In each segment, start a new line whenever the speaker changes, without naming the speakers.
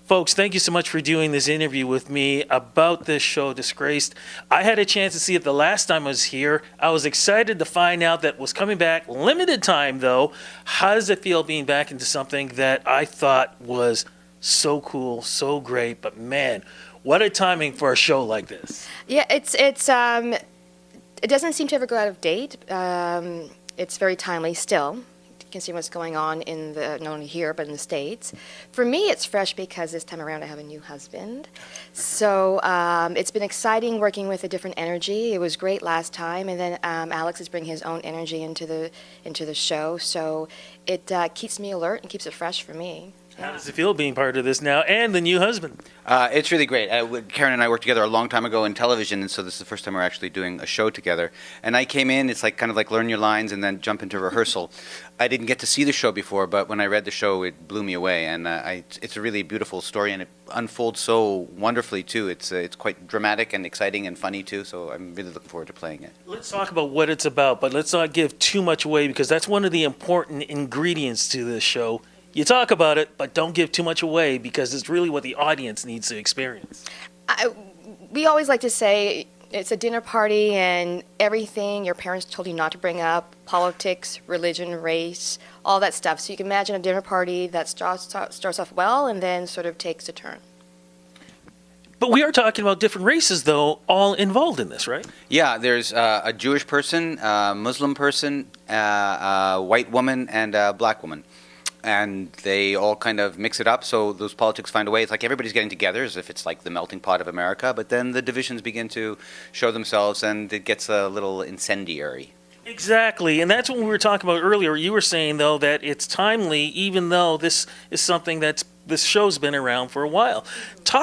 Folks, thank you so much for doing this interview with me about this show, Disgraced. I had a chance to see it the last time I was here. I was excited to find out that it was coming back. Limited time, though. How does it feel being back into something that I thought was so cool, so great, but man, what a timing for a show like this.
Yeah, it doesn't seem to ever go out of date. It's very timely still. You can see what's going on not only here, but in the States. For me, it's fresh because this time around I have a new husband. So it's been exciting working with a different energy. It was great last time, and then Alex is bringing his own energy into the show. So it keeps me alert and keeps it fresh for me.
How does it feel being part of this now and the new husband?
It's really great. Karen and I worked together a long time ago in television, and so this is the first time we're actually doing a show together. And I came in, it's like kind of like learn your lines and then jump into rehearsal. I didn't get to see the show before, but when I read the show, it blew me away. And it's a really beautiful story, and it unfolds so wonderfully, too. It's quite dramatic and exciting and funny, too, so I'm really looking forward to playing it.
Let's talk about what it's about, but let's not give too much away because that's one of the important ingredients to this show. You talk about it, but don't give too much away because it's really what the audience needs to experience.
We always like to say it's a dinner party and everything your parents told you not to bring up, politics, religion, race, all that stuff. So you can imagine a dinner party that starts off well and then sort of takes a turn.
But we are talking about different races, though, all involved in this, right?
Yeah, there's a Jewish person, a Muslim person, a white woman, and a black woman. And they all kind of mix it up, so those politics find a way. It's like everybody's getting together as if it's like the melting pot of America, but then the divisions begin to show themselves, and it gets a little incendiary.
Exactly, and that's what we were talking about earlier. You were saying, though, that it's timely, even though this is something this show's been around for a while.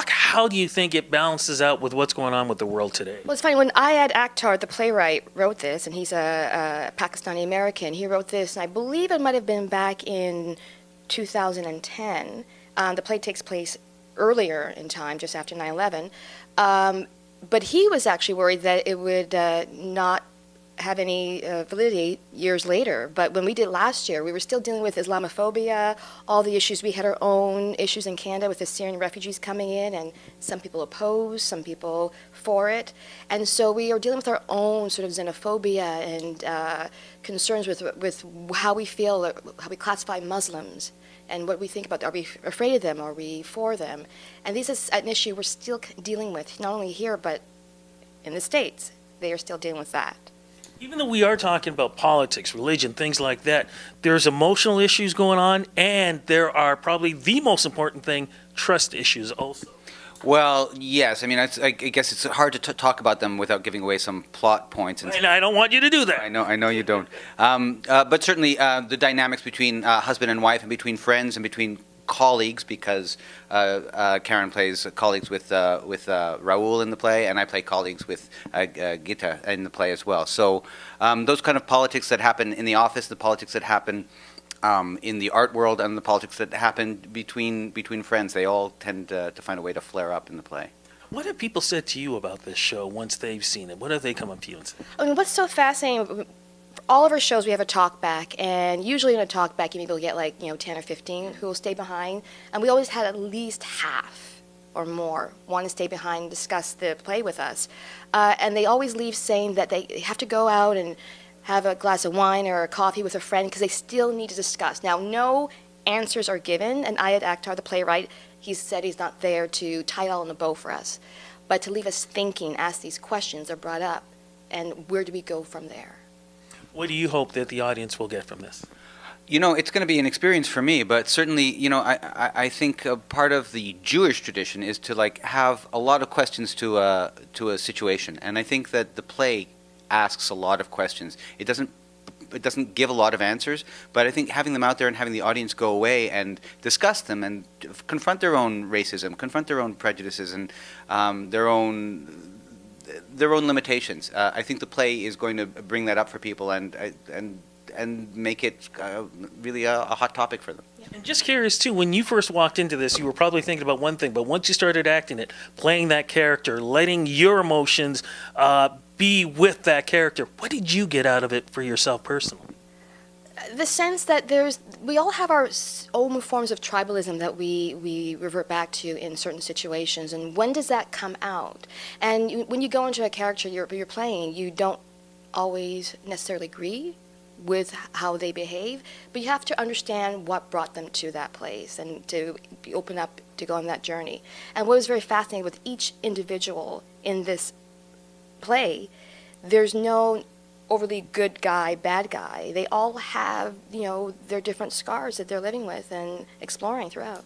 How do you think it balances out with what's going on with the world today?
Well, it's funny, when Ayad Akhtar, the playwright, wrote this, and he's a Pakistani-American, he wrote this, and I believe it might have been back in 2010. The play takes place earlier in time, just after 9/11. But he was actually worried that it would not have any validity years later. But when we did last year, we were still dealing with Islamophobia, all the issues. We had our own issues in Canada with the Syrian refugees coming in, and some people opposed, some people for it. And so we are dealing with our own sort of xenophobia and concerns with how we feel, how we classify Muslims, and what we think about them. Are we afraid of them? Are we for them? And this is an issue we're still dealing with, not only here, but in the States. They are still dealing with that.
Even though we are talking about politics, religion, things like that, there's emotional issues going on, and there are probably the most important thing, trust issues also.
Well, yes. I mean, I guess it's hard to talk about them without giving away some plot points.
And I don't want you to do that.
I know you don't. But certainly the dynamics between husband and wife and between friends and between colleagues, because Karen plays colleagues with Raoul in the play, and I play colleagues with Gita in the play as well. So those kind of politics that happen in the office, the politics that happen in the art world, and the politics that happen between friends, they all tend to find a way to flare up in the play.
What have people said to you about this show once they've seen it? What have they come up to you and said?
I mean, what's so fascinating, all of our shows we have a talkback, and usually in a talkback you maybe will get 10 or 15 who will stay behind, and we always had at least half or more want to stay behind and discuss the play with us. And they always leave saying that they have to go out and have a glass of wine or a coffee with a friend because they still need to discuss. Now, no answers are given, and Ayad Akhtar, the playwright, he said he's not there to tie it all in a bow for us, but to leave us thinking, ask these questions are brought up, and where do we go from there?
What do you hope that the audience will get from this?
It's going to be an experience for me, but certainly, I think a part of the Jewish tradition is to have a lot of questions to a situation, and I think that the play asks a lot of questions. It doesn't give a lot of answers, but I think having them out there and having the audience go away and discuss them and confront their own racism, confront their own prejudices, and their own limitations. I think the play is going to bring that up for people and make it really a hot topic for them.
And just curious too, when you first walked into this, you were probably thinking about one thing, but once you started acting it, playing that character, letting your emotions be with that character, what did you get out of it for yourself personally?
The sense that we all have our own forms of tribalism that we revert back to in certain situations, and when does that come out? And when you go into a character you're playing, you don't always necessarily agree with how they behave, but you have to understand what brought them to that place and to be open up to go on that journey. And what was very fascinating with each individual in this play, there's no overly good guy, bad guy. They all have, their different scars that they're living with and exploring throughout.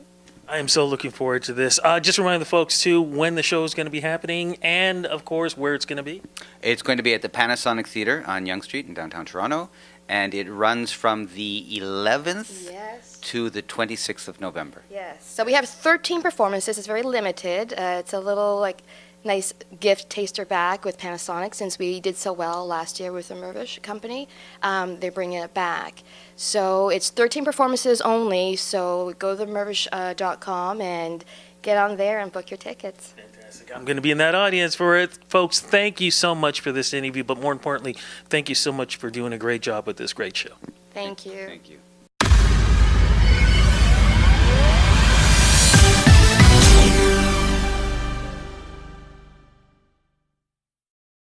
I am so looking forward to this. Just remind the folks, too, when the show is going to be happening and, of course, where it's going to be.
It's going to be at the Panasonic Theatre on Yonge Street in downtown Toronto, and it runs from the 11th to the 26th of November.
Yes. So we have 13 performances. It's very limited. It's a little, nice gift taster back with Panasonic, since we did so well last year with the Mervish company. They're bringing it back. So it's 13 performances only, so go to themervish.com and get on there and book your tickets.
Fantastic. I'm going to be in that audience for it. Folks, thank you so much for this interview, but more importantly, thank you so much for doing a great job with this great show.
Thank you.
Thank you.